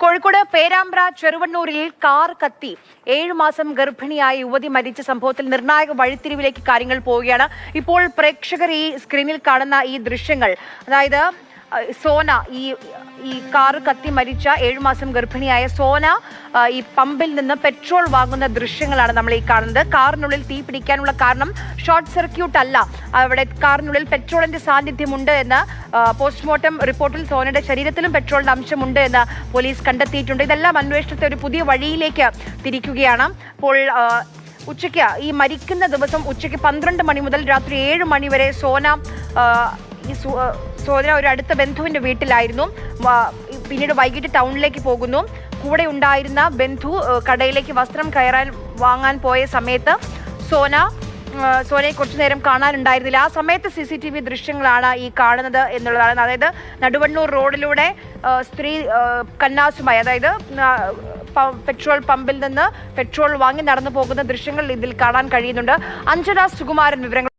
Kozhikode Perambra ചെറുവണ്ണൂരിൽ car കത്തി 7 മാസം ഗർഭിണിയായ യുവതി മരിച്ച സംഭവത്തിൽ നിർണായക വഴിത്തിരിവിലേക്ക് കാര്യങ്ങൾ പോവുകയാണ്. ഇപ്പോൾ പ്രേക്ഷകർ ഈ സ്ക്രീനിൽ കാണുന്ന ഈ ദൃശ്യങ്ങൾ, അതായത് സോന, ഈ കാർ കത്തി മരിച്ച 7 മാസം ഗർഭിണിയായ സോന ഈ പമ്പിൽ നിന്ന് പെട്രോൾ വാങ്ങുന്ന ദൃശ്യങ്ങളാണ് നമ്മൾ ഈ കാണുന്നത്. കാറിനുള്ളിൽ തീ പിടിക്കാനുള്ള കാരണം ഷോർട്ട് സർക്യൂട്ട് അല്ല, അവിടെ കാറിനുള്ളിൽ പെട്രോളിന്റെ സാന്നിധ്യമുണ്ട് എന്ന് പോസ്റ്റ്മോർട്ടം റിപ്പോർട്ടിൽ സോനയുടെ ശരീരത്തിലും പെട്രോളിന്റെ അംശമുണ്ട് എന്ന് പോലീസ് കണ്ടെത്തിയിട്ടുണ്ട്. ഇതെല്ലാം അന്വേഷണത്തെ ഒരു പുതിയ വഴിയിലേക്ക് തിരിക്കുകയാണ്. അപ്പോൾ ഉച്ചയ്ക്ക്, ഈ മരിക്കുന്ന ദിവസം ഉച്ചയ്ക്ക് 12 മണി മുതൽ രാത്രി 7 മണി വരെ സോന ഒരു അടുത്ത ബന്ധുവിന്റെ വീട്ടിലായിരുന്നു. പിന്നീട് വൈകിട്ട് ടൗണിലേക്ക് പോകുന്നു. കൂടെ ഉണ്ടായിരുന്ന ബന്ധു കടയിലേക്ക് വസ്ത്രം വാങ്ങാൻ പോയ സമയത്ത് സോനയെ കുറച്ചു നേരം കാണാനുണ്ടായിരുന്നില്ല. ആ സമയത്ത് CCTV ദൃശ്യങ്ങളാണ് ഈ കാണുന്നത് എന്നുള്ളതാണ്. അതായത് നടുവണ്ണൂർ റോഡിലൂടെ സ്ത്രീ കന്നാസുമായി, അതായത് പെട്രോൾ പമ്പിൽ നിന്ന് പെട്രോൾ വാങ്ങി നടന്നു പോകുന്ന ദൃശ്യങ്ങൾ ഇതിൽ കാണാൻ കഴിയുന്നുണ്ട്. അഞ്ജന സുകുമാരൻ വിവരങ്ങൾ.